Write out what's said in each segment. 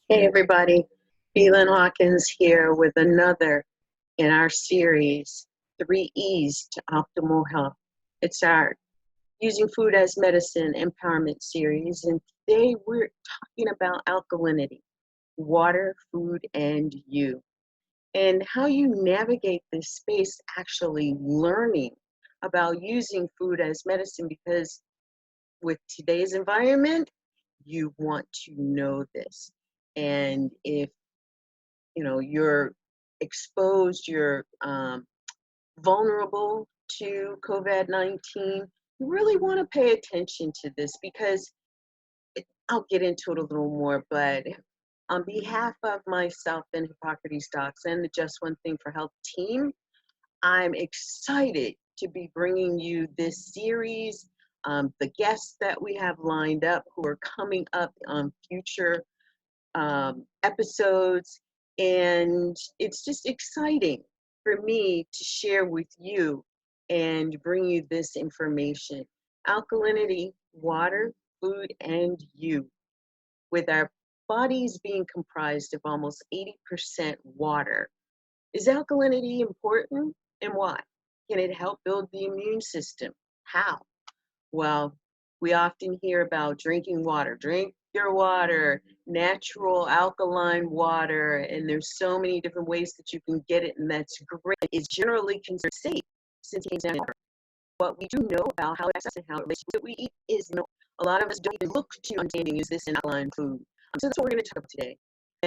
Hey everybody, Phelan Hawkins here with another in our series, 3 E's to Optimal Health. It's our Using Food as Medicine Empowerment series, and today we're talking about alkalinity, water, food, and you, and how you navigate this space actually learning about using food as medicine, because with today's environment, you want to know this. And if you're exposed, you're vulnerable to COVID-19, you really want to pay attention to this because I'll get into it a little more, but on behalf of myself and Hippocrates Docs and the Just One Thing for Health team, I'm excited to be bringing you this series. The guests that we have lined up who are coming up on future episodes, and it's just exciting for me to share with you and bring you this information. Alkalinity, water, food, and you. With our bodies being comprised of almost 80% water, is alkalinity important, and why? Can it help build the immune system? How? Well, we often hear about drinking water. Drink your water, natural alkaline water, and there's so many different ways that you can get it, and that's great. It's generally considered safe since it's water. What we do know about how it affects us and how it relates to what we eat is a lot of us don't even look to understanding, is this an alkaline food? So that's what we're going to talk about today.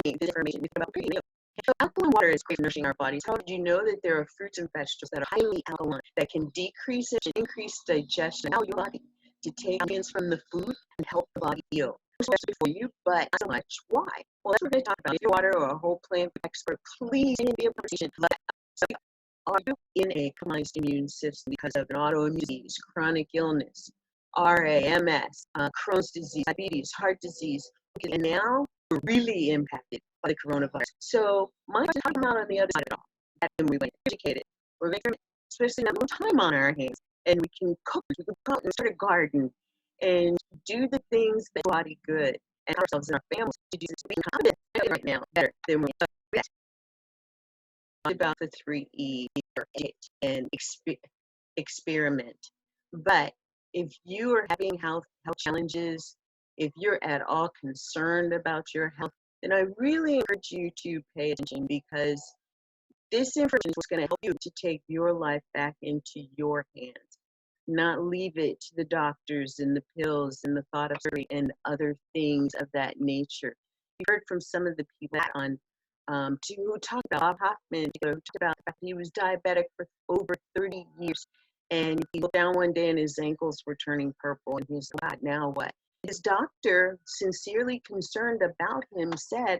This information we about creating. So alkaline water is great for nourishing our bodies. How did you know that there are fruits and vegetables that are highly alkaline that can decrease and increase digestion? Allow your body to take nutrients from the food and help the body heal. Especially for you, but not so much. Why? Well, that's what we're going to talk about. If you're a water or a whole plant expert, please be a conversation. So, are you in a compromised immune system because of an autoimmune disease, chronic illness, RA, MS, Crohn's disease, diabetes, heart disease? Okay, and now we're really impacted by the coronavirus. So mine is talking about on the other side of it all. That's when we went educated. We're making, especially not more time on our hands, and we can cook, we can go out and start a garden and do the things that body good and ourselves and our families to do this. Being confident right now better than we are. About the 3 E and experiment. But if you are having health challenges, if you're at all concerned about your health, then I really encourage you to pay attention, because this information is going to help you to take your life back into your hands, not leave it to the doctors and the pills and the thought of surgery and other things of that nature. You heard from some of the people on who talked about Bob Hoffman, who talked about the fact he was diabetic for over 30 years. And he looked down one day and his ankles were turning purple. And he was like, God, now what? His doctor, sincerely concerned about him, said,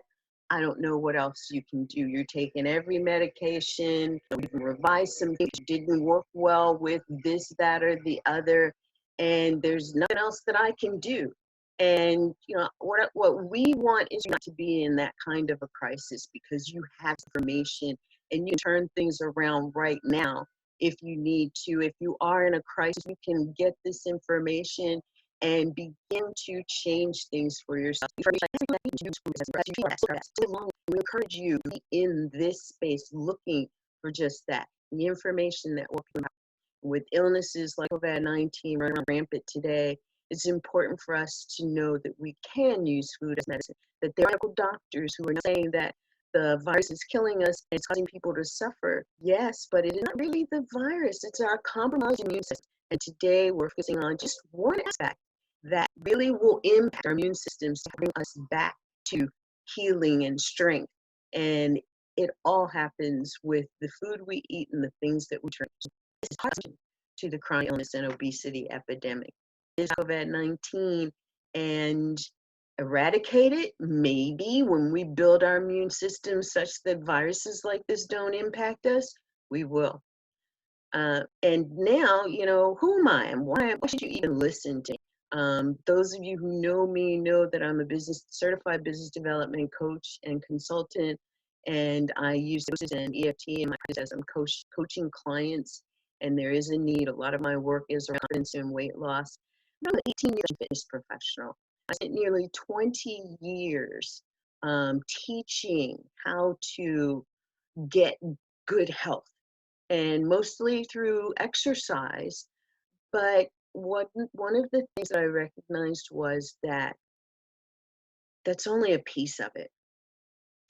I don't know what else you can do. You're taking every medication. You can revise some things. You didn't work well with this, that, or the other. And there's nothing else that I can do. And what we want is not to be in that kind of a crisis, because you have information and you can turn things around right now if you need to. If you are in a crisis, you can get this information and begin to change things for yourself. We encourage you to be in this space looking for just that, the information that will come out. With illnesses like COVID-19 running rampant today, it's important for us to know that we can use food as medicine, that there are medical doctors who are saying that the virus is killing us and it's causing people to suffer. Yes, but it is not really the virus, it's our compromised immune system. And today we're focusing on just one aspect that really will impact our immune systems to bring us back to healing and strength. And it all happens with the food we eat and the things that we drink. This is part to the chronic illness and obesity epidemic. Is COVID-19 and eradicate it? Maybe when we build our immune system such that viruses like this don't impact us, we will. And now, who am I and why should you even listen to me? Those of you who know me know that I'm a certified business development coach and consultant, and I use doses and EFT in my practice as I'm coaching clients, and there is a need. A lot of my work is around confidence and weight loss. I'm an 18-year fitness professional. I spent nearly 20 years teaching how to get good health, and mostly through exercise. But one of the things that I recognized was that that's only a piece of it.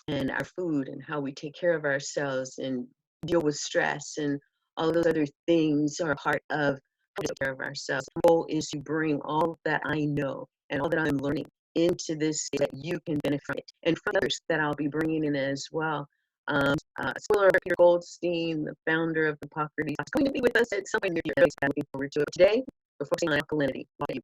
And our food and how we take care of ourselves and deal with stress and all those other things are a part of how we take care of ourselves. The goal is to bring all that I know and all that I'm learning into this so that you can benefit from it, and from others that I'll be bringing in as well. Spoiler alert, Peter Goldstein, the founder of Hippocrates, is going to be with us at some point near the end. I'm looking forward to it. Today, we're focusing on alkalinity. It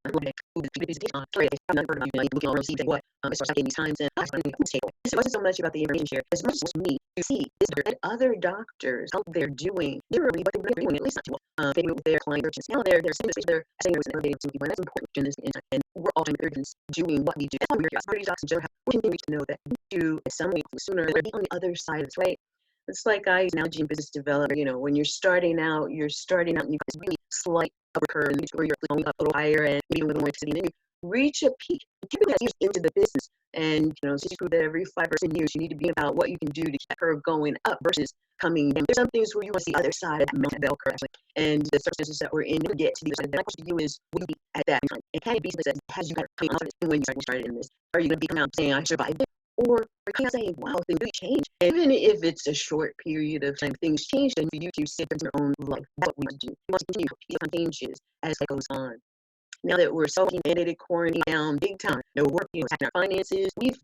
wasn't so much about the information share as much as me to see that other doctors, how they're doing, literally what they're doing, at least not too well. Maybe with their clients, now they're saying they're elevating some people, and that's important in this instance. And we're all doing what we do. That's how we're here. Docs in general, we continue to know that we do some weeks sooner or later on the other side of this, right? It's like I use analogy in business development. You know, when you're starting out and you've got this really slight upper curve, where you're going up a little higher and maybe a little more intensity, and then you reach a peak. Typically, that's into the business. And you know, so you prove that every 5 or 10 years, you need to be about what you can do to keep that curve going up versus coming down. There's some things where you want to see the other side of that mountain bell curve, actually. And the circumstances that we're in to get to the other side. The question to you is, will you be at that time? And can it be something that has you got confidence when you started in this? Are you going to be coming out saying, I survived it? Or are you saying, wow, things really change? Even if it's a short period of time, things change, and for you to sit in your own life. That's what we do. We want to continue to keep on changes as it goes on. Now that we're so mandated, quarantined down big time, no work, attacking our finances, we've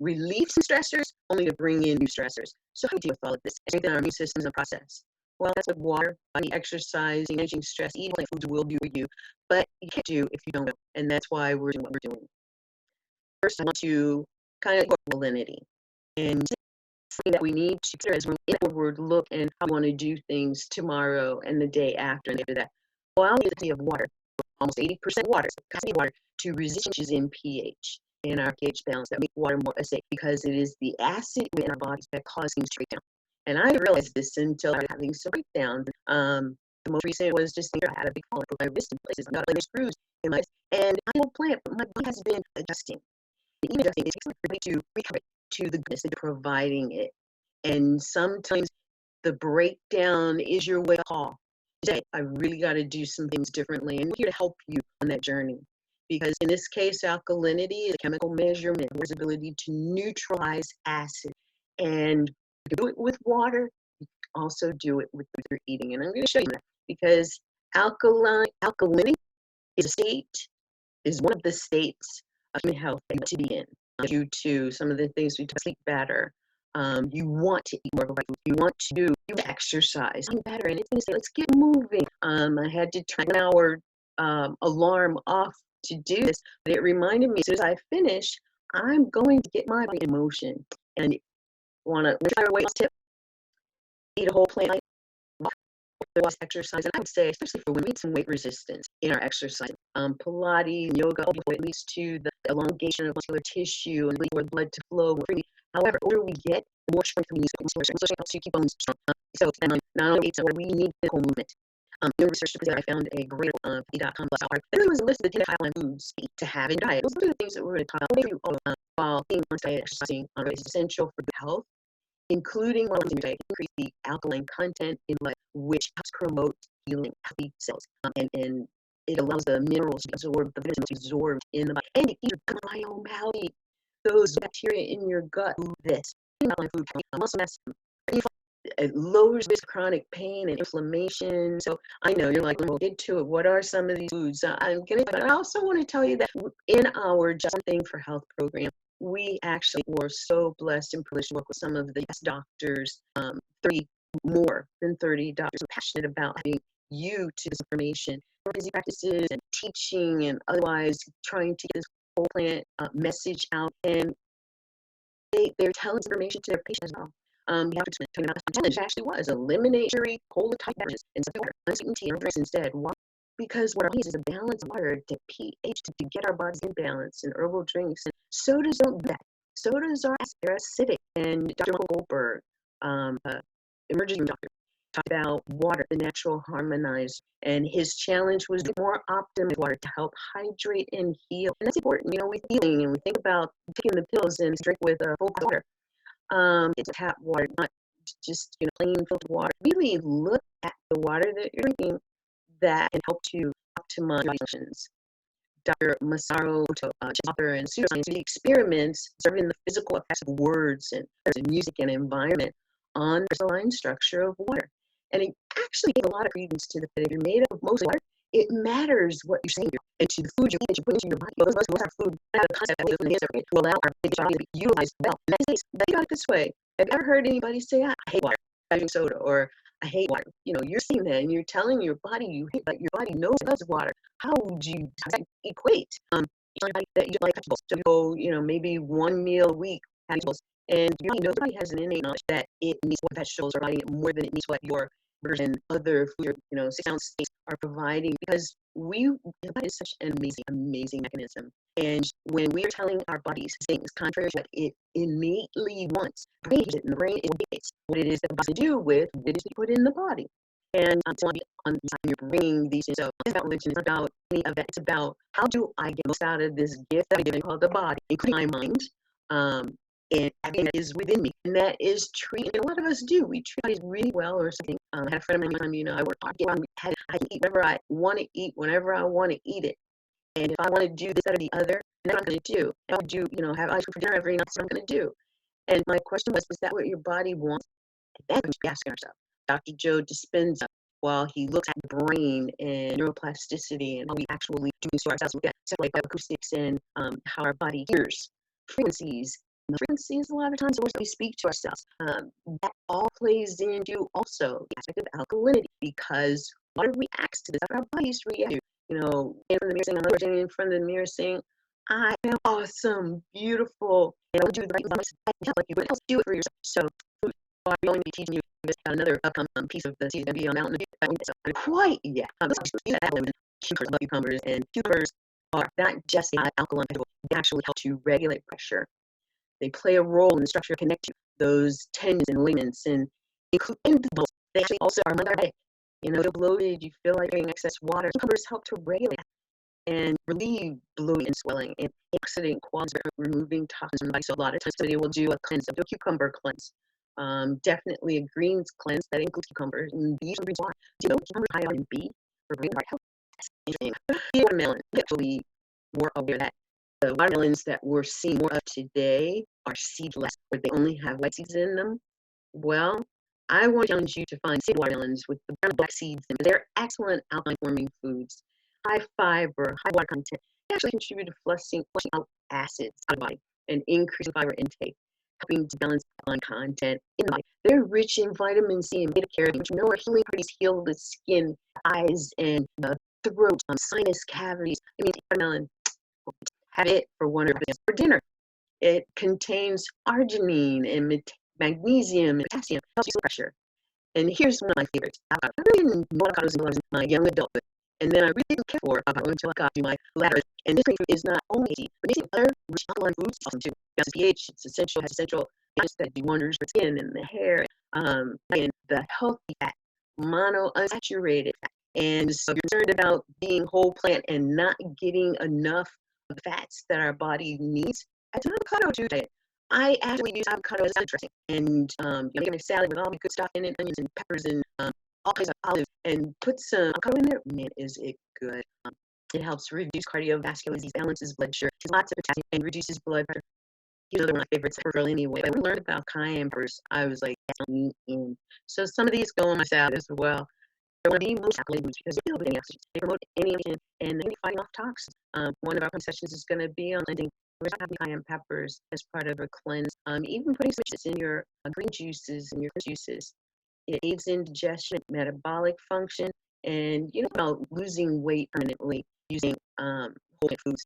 relieved some stressors only to bring in new stressors. So how do you deal with all of this? Strengthen our immune systems in the process. Well, that's what water, body exercise, managing stress, eating like foods will do for you. But you can't do if you don't know. And that's why we're doing what we're doing. First, I want to kind of go alkalinity. And something that we need to consider as we inward look and how we want to do things tomorrow and the day after and after that. Well, I'll need of water, almost 80% water, capacity water, to resist changes in pH and our pH balance that make water more acidic, because it is the acid in our bodies that cause things to break down. And I didn't realize this until I was having some breakdowns. The most recent was just I had a big problem with my wrist in places. I got like screws in my wrist, and I don't plant, but my body has been adjusting. And even adjusting, it takes me to recover to the goodness that you're providing it. And sometimes the breakdown is your wake call. Today, I really got to do some things differently, and we're here to help you on that journey. Because in this case, alkalinity is a chemical measurement, there's ability to neutralize acid. And you can do it with water, you can also do it with your eating. And I'm going to show you that, because alkalinity is one of the states of human health that you want to be in, due to some of the things we sleep better. You want to eat more food. You want to do exercise. I'm better, and it's going to say, let's get moving. I had to turn our alarm off to do this, but it reminded me, as soon as I finish, I'm going to get my body in motion. And want to try a weight loss tip? Eat a whole plant, walk, exercise, and I would say, especially for women, we need some weight resistance in our exercise. Pilates, yoga, it leads to the elongation of muscular tissue and lead blood to flow freely. However, the older we get, the more strength we need. So it helps you keep bones strong. So not only it's we need physical movement. New research that I found a great .com there was a list of the 10 Alkaline foods to have in diet. Those are the things that we're going to talk about while being on diet. Exercising is essential for good health, including while in your diet, increase the alkaline content in blood, which helps promote healing healthy cells, and it allows the minerals to absorb, the vitamins to be absorbed in the body, and it keeps your microbiome healthy. Those bacteria in your gut do this. Alkaline food, muscle mass. It lowers risk of chronic pain and inflammation. So I know you're like, we'll get to it. What are some of these foods? I'm getting, but I also want to tell you that in our Just One Thing for Health program, we actually were so blessed and privileged to work with some of the best doctors, 30 more than 30 doctors are passionate about having you to this information, busy practices and teaching and otherwise trying to get this whole plant message out, and they're telling this information to their patients as well. We have to explain the challenge actually was eliminate sugary, cold type beverages and water, unsweetened tea or drinks instead. Why? Because what our bodies is a balanced water to pH to get our bodies in balance, and herbal drinks. And sodas don't do that. Sodas are acidic. And Dr. Michael Goldberg, emergency room doctor, talked about water, the natural harmonizer, and his challenge was more optimized water to help hydrate and heal. And that's important. You know, we're healing and we think about taking the pills and drink with full water. It's tap water, not just plain filtered water. Really look at the water that you're drinking that can help to optimize your functions. Dr. Masaru Ito, author and pseudoscience, did experiments observing the physical effects of words and music and environment on the crystalline structure of water. And he actually gave a lot of credence to the fact that if you're made up of mostly water, it matters what you're saying and to the food you eat that you put into your body. Those of us who have food have the concept that we live in the to allow our body to be utilized well. And that's think about it this way. Have you ever heard anybody say, I hate water, I drink soda, or I hate water? You're saying that and you're telling your body you hate, but your body knows it loves water. How would you equate that you like vegetables? So maybe one meal a week have vegetables, and your body has an innate knowledge that it needs what vegetables are providing more than it needs what your burgers and other food, 6-ounce steaks are providing, because the body is such an amazing mechanism. And when we are telling our bodies things contrary to what it innately wants, the brain indicates what it is that the body do with what it is put in the body. And you're bringing these things. So it's about religion. It's about any of that. It's about how do I get most out of this gift that I'm given called the body, including my mind, and everything that is within me. And that is treating. And a lot of us do. We treat bodies really well or something. I had a friend of mine. I work hard. I can eat whatever I want to eat whenever I want to eat it. And if I want to do this, that, or the other, then I'm going to do. I would do. Have ice cream for dinner every night. That's what I'm going to do. And my question was that what your body wants? And then we should be asking ourselves. Dr. Joe Dispenza, while he looks at the brain and neuroplasticity and how we actually do this to ourselves, we get like acoustics and how our body hears frequencies. And the frequencies, a lot of times, the words that we speak to ourselves, that all plays into also the aspect of alkalinity, because water reacts to this. Our bodies react. In front of the mirror saying, I'm standing in front of the mirror saying, I am awesome, beautiful, and I'll do the right thing like you, but else do it for yourself. So, I'm going to be teaching you this another piece of the season going to be on out in the future. So, quite yet. Cucumbers and cucumbers are not just alkaline, they actually help to regulate pressure. They play a role in the structure connect to those tendons and ligaments, and include they actually also are diabetic. You're bloated, you feel like drinking excess water. Cucumbers help to regulate and relieve bloating and swelling and antioxidant qualities, removing toxins from the body. So a lot of times somebody will do a cleanse, a cucumber cleanse. Definitely a greens cleanse that includes cucumbers. And these are why. Do you know cucumbers high on B for brain heart health? Watermelon. Actually, more aware that the watermelons that we're seeing more of today are seedless, where they only have white seeds in them. Well, I want to challenge you to find seed watermelons with the brown and black seeds in them. They're excellent alkaline forming foods. High fiber, high water content. They actually contribute to flushing out acids out of the body and increasing fiber intake, helping to balance alkaline content in the body. They're rich in vitamin C and beta carotene, which are healing properties, heal the skin, eyes, and the throat, sinus cavities. Watermelon, have it for for dinner. It contains arginine and magnesium and potassium, helps you pressure. And here's one of my favorites. I really didn't know avocados until I was in my young adulthood. And then I really didn't care for avocado until I got to my latter. And this green food is not only easy, but making other rich alkaline foods awesome too. Because pH, it's essential, has essential agents that do wonders for skin and the hair, and the healthy fat, monounsaturated fat. And so if you're concerned about being whole plant and not getting enough of the fats that our body needs, add an avocado to it. I actually use avocado as a salad dressing, and making a salad with all the good stuff in it, onions and peppers and all kinds of olives, and put some avocado in there. Man, is it good! It helps reduce cardiovascular disease, balances blood sugar, lots of potassium, and reduces blood pressure. Those are one of my favorites for anyway. When we learned about cayenne peppers, I was like, me in. So some of these go on my salad as well. They're one of the most alkaline foods because they feel any oxygen. They promote any and they're fighting off toxins. One of our sessions is going to be on blending cayenne peppers as part of a cleanse. Even putting switches in your green juices and your juices. It aids in digestion, metabolic function, and about losing weight permanently using whole foods.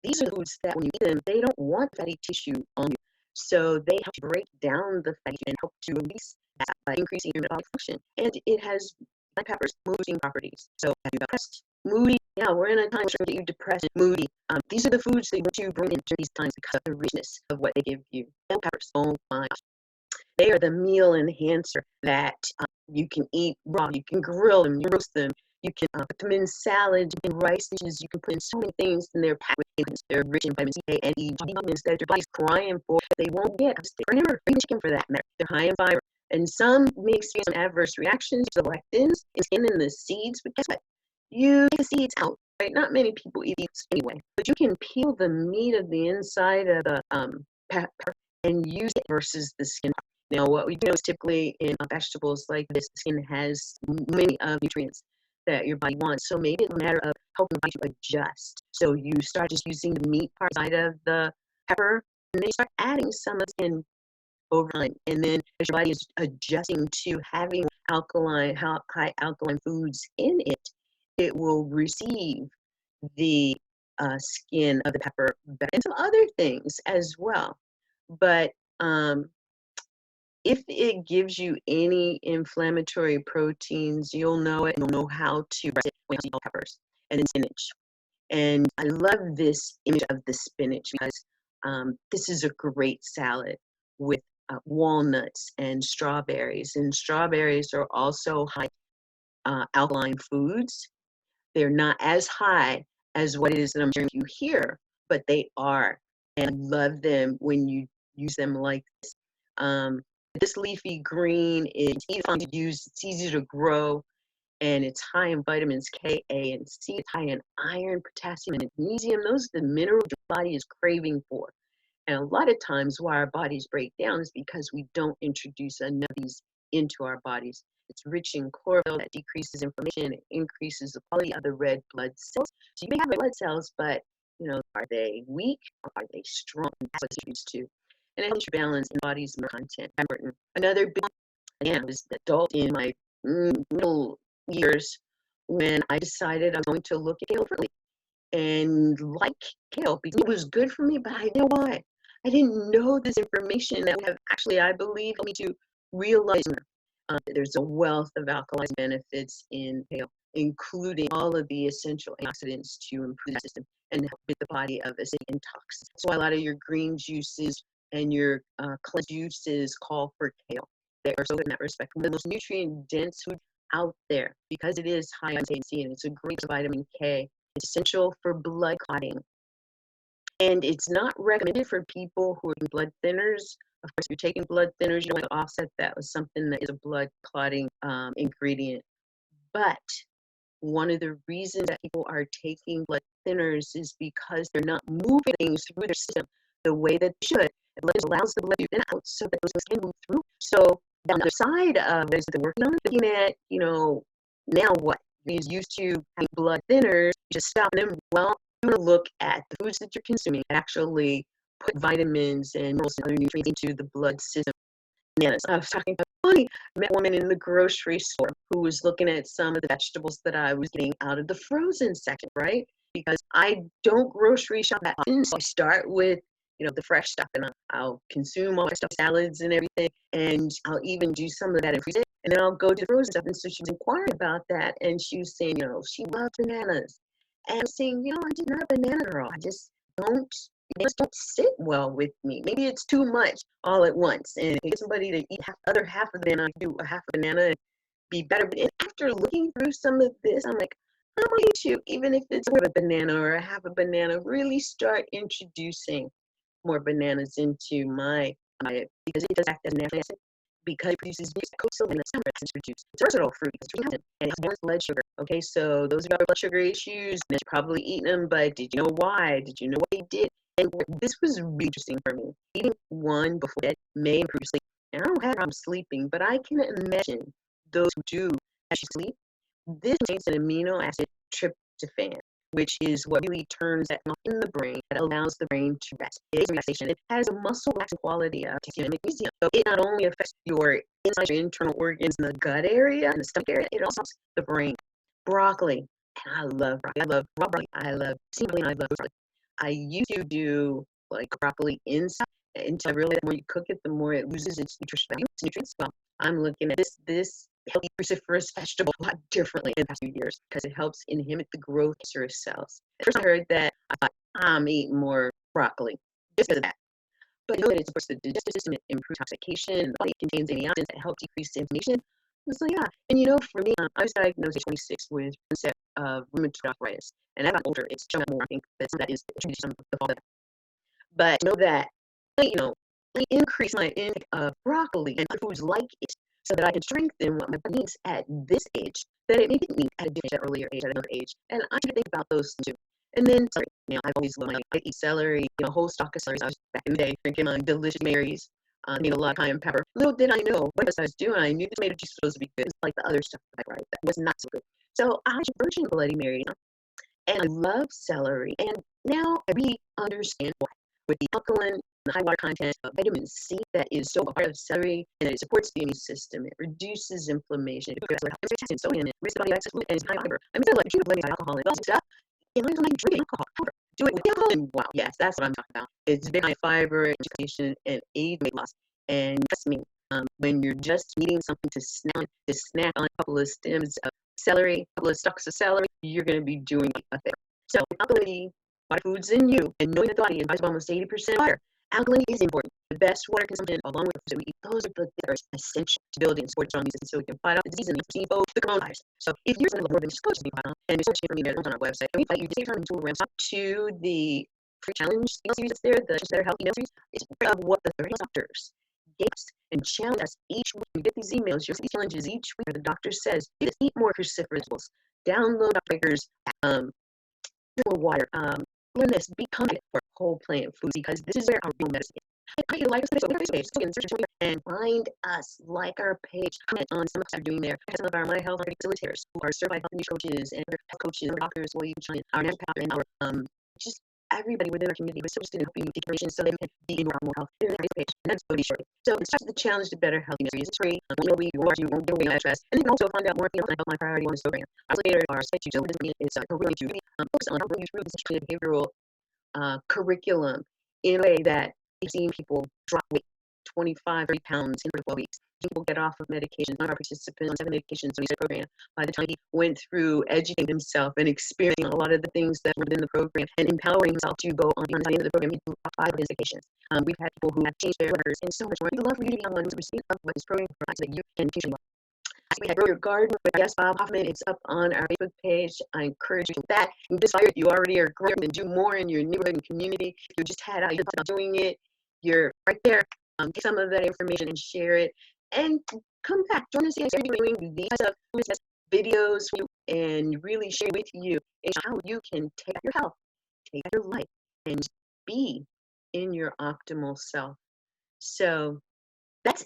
These are the foods that when you eat them, they don't want fatty tissue on you. So they help to break down the fatty and help to release that by increasing your metabolic function. And it has black peppers, mooding properties. So have you depressed, moody? Yeah, we're in a time where you're depressed, moody. These are the foods that you bring into these times because of the richness of what they give you. Bell peppers, oh my gosh. They are the meal enhancer that You can eat raw, you can grill them, you roast them, you can put them in salads, you can rice dishes, you can put in so many things, and they're packed with vitamins. They're rich in vitamin C, A, and E, vitamins that your body's crying for that they won't get. Or never, chicken for that matter. They're high in fiber. And some may experience some adverse reactions to lectins in skin and the seeds, but guess what? You take the seeds out, right? Not many people eat seeds anyway, but you can peel the meat of the inside of the pepper and use it versus the skin. Now, what we know is typically in vegetables like this, the skin has many nutrients that your body wants. So maybe it's a matter of helping your body to adjust. So you start just using the meat part side of the pepper, and then you start adding some of the skin over time. And then as your body is adjusting to having high alkaline foods in it, it will receive the skin of the pepper and some other things as well. But if it gives you any inflammatory proteins, you'll know it, and you'll know how to rest it when you eat peppers and then spinach. And I love this image of the spinach because this is a great salad with walnuts and strawberries. And strawberries are also high alkaline foods. They're not as high as what it is that I'm sharing you here, but they are. And I love them when you use them like this. This leafy green is easy to use, it's easy to grow, and it's high in vitamins K, A, and C. It's high in iron, potassium, and magnesium. Those are the minerals your body is craving for. And a lot of times why our bodies break down is because we don't introduce enough of these into our bodies. It's rich in chlorophyll that decreases inflammation, it increases the quality of the red blood cells. So you may have red blood cells, but are they weak or are they strong? That's what it's used to. And it helps you balance in body's content. Important. Another big, again, I was an adult in my middle years when I decided I'm going to look at kale differently and like kale because it was good for me, but I didn't know why. I didn't know this information that would have actually, I believe, helped me to realize there's a wealth of alkaline benefits in kale, including all of the essential antioxidants to improve the system and help with the body of acidic and toxins. That's why a lot of your green juices and your cleanse juices call for kale. They are so good in that respect. One of the most nutrient-dense food out there because it is high in vitamin C and it's a great vitamin K. It's essential for blood clotting. And it's not recommended for people who are taking blood thinners. Of course, if you're taking blood thinners, you want to offset that with something that is a blood clotting ingredient. But one of the reasons that people are taking blood thinners is because they're not moving things through their system the way that they should. It allows the blood to thin out so that those things can move through. So on the other side of what they're working on, looking at, now what? You're used to having blood thinners, you just stop them. Well, you want to look at the foods that you're consuming, actually put vitamins and minerals and other nutrients into the blood system. Bananas. I was talking about funny. I met a woman in the grocery store who was looking at some of the vegetables that I was getting out of the frozen section, right? Because I don't grocery shop that often, so I start with the fresh stuff, and I'll consume all my stuff, salads and everything, and I'll even do some of that and freeze it, and then I'll go to the frozen stuff. And so she was inquiring about that, and she was saying, she loves bananas, and I'm saying, I'm just not a banana girl. They just don't sit well with me. Maybe it's too much all at once, and get somebody to eat other half of the banana, I do a half a banana and be better. But after looking through some of this, I'm like, I'm going to, even if it's a banana or a half a banana, really start introducing more bananas into my diet because it does act as an antioxidant because it produces glucose and it's produced. It's a versatile fruit and it has more blood sugar. Okay, so those of you with blood sugar issues, you're probably eating them, but did you know why? Did you know what they did? And this was really interesting for me. Eating one before bed may improve sleep. And I don't have problem sleeping, but I can imagine those who do actually sleep. This contains an amino acid tryptophan, which is what really turns that off in the brain that allows the brain to rest. It is relaxation. It has a muscle relaxing quality of potassium and magnesium. So it not only affects your internal organs in the gut area and the stomach area, it also helps the brain. Broccoli. And I love broccoli. I love raw broccoli. I love steamed broccoli. I love broccoli. I used to do like broccoli inside until I realized the more you cook it, the more it loses its nutrients. Well, I'm looking at this healthy cruciferous vegetable a lot differently in the past few years because it helps inhibit the growth of cancerous cells. At first I heard that, I thought, I'm eating more broccoli just because of that. But it supports the digestive system, it improves toxification, the body contains antioxidants that help decrease inflammation. So yeah, and you know, for me, I was diagnosed at 26 with onset of rheumatoid arthritis, and as I got older, it's shown up more. I think that is attributed to some of the fall. But know that, you know, I increase my intake of broccoli and other foods like it, so that I can strengthen what my body needs at this age that it maybe didn't need at a different, earlier age, at another age. And I try to think about those things too. And then, sorry, you know, I've always loved I eat celery, you know, a whole stalk of celery. I was back in the day drinking my delicious Marys. Need a lot of cayenne pepper. Little did I know what I was doing. I knew the tomato juice was supposed to be good, like the other stuff that was not so good. So I was virgin Bloody Mary, and I love celery. And now I really understand why. With the alkaline and the high water content of vitamin C that is so a part of celery, and that it supports the immune system, it reduces inflammation, it helps sodium, it raises the body access fluid, and it's high fiber. I mean, like if you blame alcohol and all that stuff, you know, like drinking alcohol. However, do it with alcohol, and wow, yes, that's what I'm talking about. It's very high fiber, inflammation, and aid weight loss. And trust me, when you're just needing something to snack on a couple of stems of celery, a couple of stalks of celery, you're going to be doing a thing. So, alkalinity, water foods in you, and knowing the body is almost 80% water. Alkalinity is important. The best water consumption, along with the foods that we eat, those are the things that are essential to building and support strong immune system so we can fight off the disease and the coronavirus. So, if you're going to more than just go to the bottom, and there's so much information on our website, we invite you to take time and tool around to the free challenge email series that's there, the Better Health email series. It's part of what the 30 doctors gave us and challenge us each week. You get these emails, you'll see these challenges each week where the doctor says, eat more cruciferous vegetables, download our breakers, more water, learn this, become it for whole plant foods, because this is where our real medicine is. I like us on our Facebook page, so you can search and find us, like our page, comment on some of us are doing there. Some of our my health facilitators who are certified health and nutrition coaches and health coaches and doctors, well, you can join our naturopath and our just everybody within our community. We're so interested in helping you take information so that you can be in your optimal health. There's a page, and that's going to be shortly. So it starts with the challenge to better healthy series. It's free. You won't give away my address, and you can also find out more if you want to help my priority on this program. Our later, our site to is going to focus on how to bring you through this behavioral curriculum in a way that you've seen people drop weight 25, 30 pounds in 12 weeks. People get off of medications. One of our participants on 7 medications in the program, by the time he went through educating himself and experiencing a lot of the things that were within the program and empowering himself to go on the end of the program, he did 5 of his medications. We've had people who have changed their letters and so much more. We'd love for you to be on one who's receiving what this program provides so that you can teach them. We had Grow Your Garden with our guest Bob Hoffman. It's up on our Facebook page. I encourage you to do that. You just if you already are growing and do more in your neighborhood and community. If you just had out, you're doing it, you're right there. Take some of that information and share it. And come back. Join us. We're doing these types of videos for you and really share with you how you can take your health, take your life, and be in your optimal self. So that's